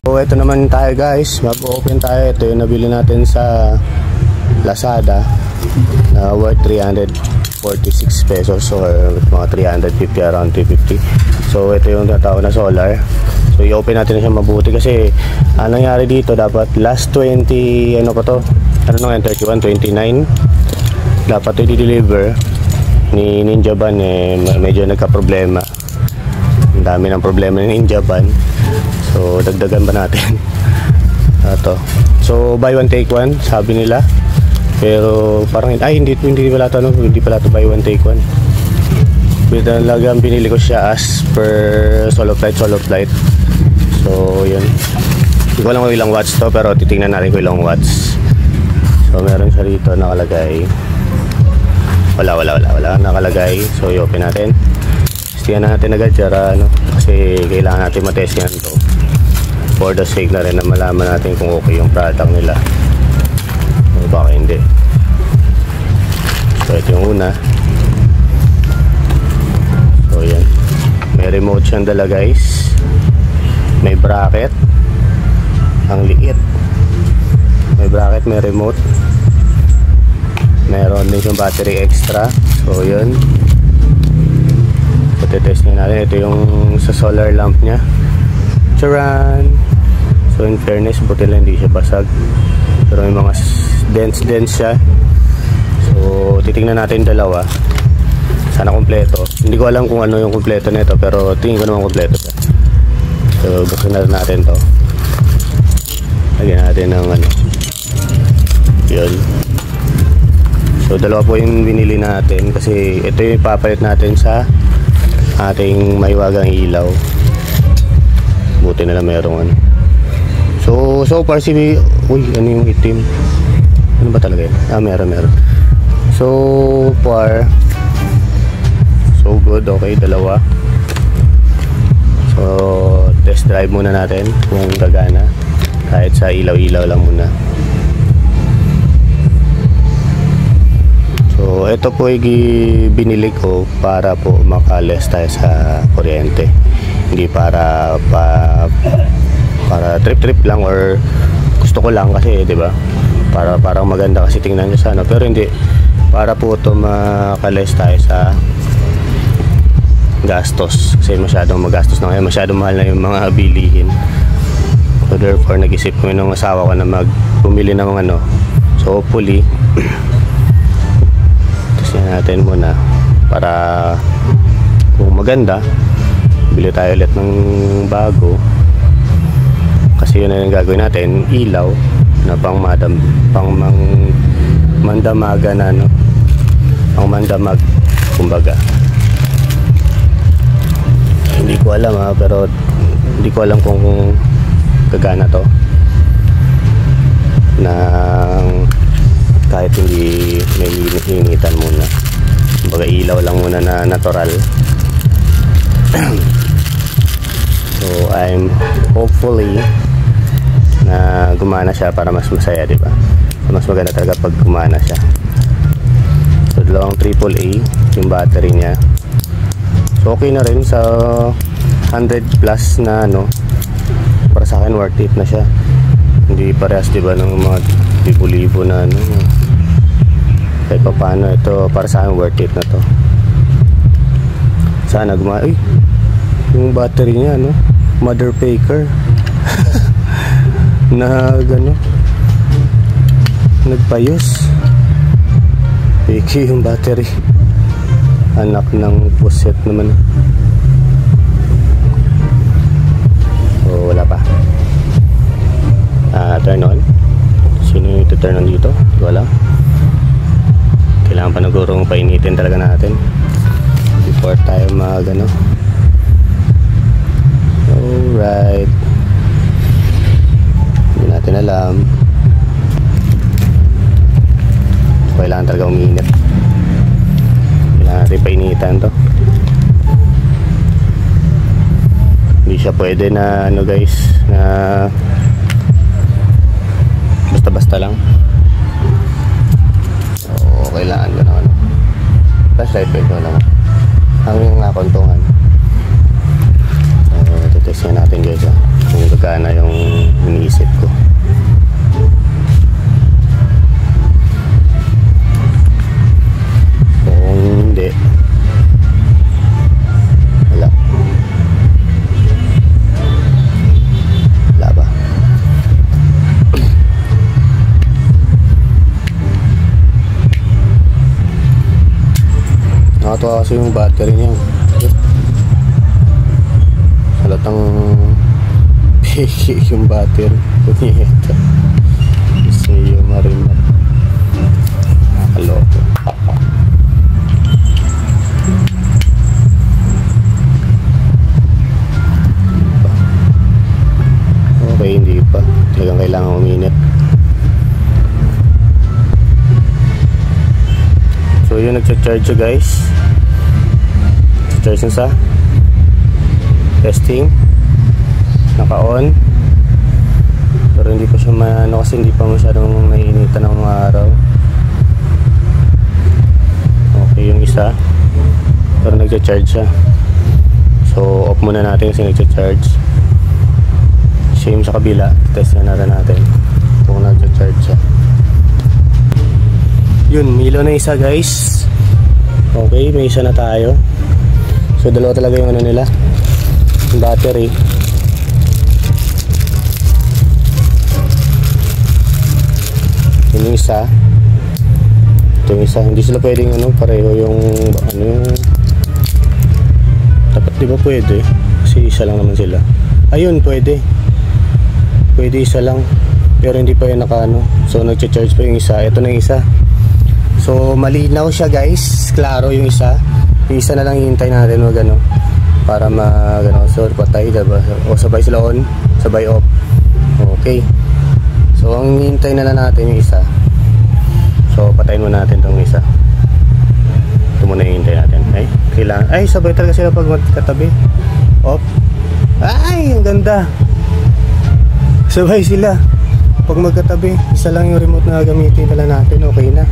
So ito naman tayo guys, mag-open tayo. Ito yung nabili natin sa Lazada na worth 346 pesos or mga 350, around 350. So ito yung natawag na solar. So i-open natin siya mabuti kasi anong nangyari dito, dapat last 20 ano pa to, ano nung 31, 29 dapat ito i-deliver ni Ninja Van. Medyo nagka-problema, ang dami ng problema ni Ninja Van. So dagdagan ba natin ito? So buy one take one sabi nila, pero parang hindi pala ito, no? Hindi pala ito buy one take one. Talagang binili ko siya as per solo flight. So yun, hindi ko alam kung ilang watts to, pero titingnan natin kung ilang watts. So meron siya rito nakalagay, wala nakalagay. So i-open natin, testihan natin agad siya, ano, kasi kailangan natin matest yan to for the sake na rin na malaman natin kung okay yung product nila o baka hindi. So ito yung una. So yan, may remote siyang dala guys, may bracket, ang liit, may bracket, may remote, meron din yung battery extra. So yun, so titest natin. Ito yung sa solar lamp nya, charan. So in fairness, buti lang hindi siya basag, pero may mga dense siya. So titingnan natin dalawa, sana kompleto. Hindi ko alam kung ano yung kompleto nito, pero tingin ko naman kompleto siya. So buksan na natin to, lagyan natin ng ano, yun. So dalawa po yung binili natin kasi ito yung ipapalit natin sa ating maiwagang ilaw. Buti na lang merong ano. So far uy, ano yung itim? Ano ba talaga yun? Meron. So far so good, okay, dalawa. So test drive muna natin kung gagana, kahit sa ilaw-ilaw lang muna. So ito po yung binili ko para po makales tayo sa kuryente, hindi para trip lang or gusto ko lang kasi, 'di ba? Parang maganda kasi tingnan niyo sa ano, pero hindi para po to makales tayo sa gastos kasi masyadong magastos na ngayon, masyadong mahal na yung mga bilihin. So therefore nag-isip ko ng asawa ko na bumili ng ano. So hopefully testin natin muna para kung maganda bili tayo ulit ng bago, kasi yun na yung gagawin natin, ilaw na mandamaga na, no? Pang mandamag kumbaga. Hindi ko alam pero hindi ko alam kung gagana to na kahit hindi may initan muna, kumbaga ilaw lang muna na natural. So I'm hopefully na gumana siya para mas masaya, di ba? So, mas maganda talaga pag gumana siya. So dalawang AAA yung battery niya. So okay na rin sa 100 plus na ano, para sa akin worth it na siya. Hindi parehas, di ba, ng mga libo-libo na ano. Kahit pa paano, ito para sa akin worth it na to. Sana yung battery niya, no, mother faker. Na gano, nagpayos, fake yung battery, anak ng puset naman. So wala pa. Turn on. Sino yung turn on dito? Wala. Kailangan pa nagurong painitin talaga natin before tayo magano. Alright, hindi natin alam, kailangan talaga uminit, kailangan natin painitan to. Hindi siya pwede na ano guys, na basta-basta lang. So kailangan ko na ano, flashlight ko lang ang kontungan. Testin natin guys kung gagana yung Nakakatawa kasi yung battery niya. Halatang peke yung battery. Punyeta. Gusto niyo marimat. Nakaloko. Okay, hindi pa. Talagang kailangan uminit. So yun, nagcha-charge siya guys. Charge na sa testing. Naka-on. Pero hindi pa siya maano kasi hindi pa masyadong naiinitan ng mga araw. Okay yung isa. Pero nagcha-charge siya. So off muna natin kasi nagcha-charge. Same sa kabila. Test na natin kung nagcha-charge siya. Yun, ilaw na isa guys. Okay, may isa na tayo. So dalawa talaga yung ano nila, yung battery. Yun yung isa. Ito yung isa. Hindi sila pwedeng ano, pareho yung ano yung... Dapat di ba pwede? Kasi isa lang naman sila. Ayun, pwede. Pwede isa lang. Pero hindi pa yung naka ano. So nagcha-charge pa yung isa. Ito na yung isa. So malinaw siya guys, klaro yung isa. Yung isa na lang hihintay natin wag ano, para magano. So patay diba? O sabay sila on, sabay off. Okay. So ang hihintay na lang natin yung isa. So patayin muna natin tong isa. Ito muna yung hihintay natin. Ay, kailangan. Ay, sabay talaga sila pag magkatabi. Off. Ay, ang ganda. Sabay sila pag magkatabi. Isa lang yung remote na gagamitin pala natin. Okay na.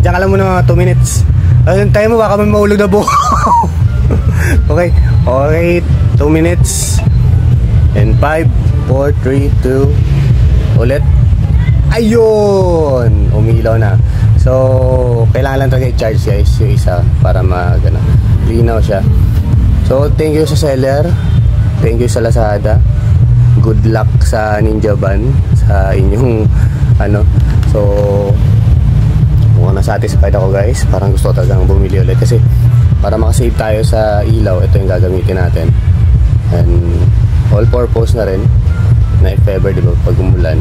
Diyan ka lang muna mga 2 minutes. Ayun, tayo mo baka may maulog na buho. Okay. Okay, 2 minutes. And 5, 4, 3, 2. Ulit. Ayun! Umilaw na. So, kailangan lang talaga i-charge guys yung isa para magana. Linaw siya. So, thank you sa seller. Thank you sa Lazada. Good luck sa Ninja Van. Sa inyong ano. So, mukhang na-satisfied ako guys. Parang gusto ko talagang bumili ulit kasi para makasave tayo sa ilaw, ito yung gagamitin natin. And all purpose na rin na if ever, diba, pag umulan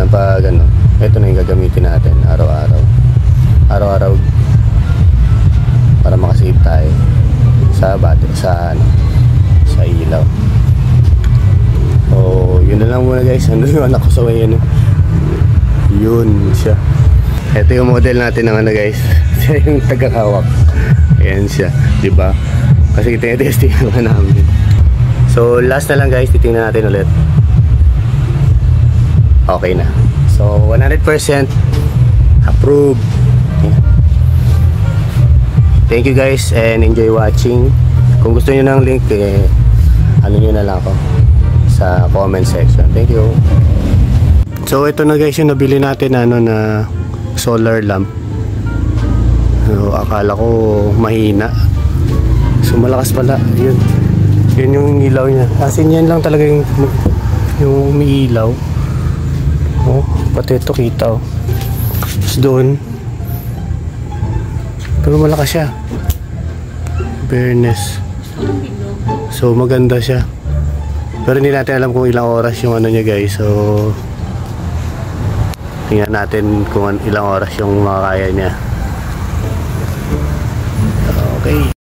pa gano, ito na yung gagamitin natin araw-araw para makasave tayo sa battery, sa ilaw. So yun na lang muna guys. Ano yung anak ko sa way ano. Yun siya. Ito yung model natin ng ano guys. Siya yung tagahawak. Ayan siya, diba? Kasi tinetesting naman namin. So last na lang guys, titingnan natin ulit. Okay na. So 100% approved. Yeah. Thank you guys and enjoy watching. Kung gusto niyo ng link, ano nyo na lang ako sa comment section. Thank you. So ito na guys yung nabili natin ano na solar lamp. So, akala ko mahina. So malakas pala. Yun. Yun yung ilaw niya. Asin yan lang talaga yung umiilaw. Oh, pati ito kita oh. Tapos doon. Pero malakas siya. Fairness. So maganda siya. Pero hindi natin alam kung ilang oras yung ano niya guys. So tingnan natin kung ilang oras yung makakaya niya. Okay.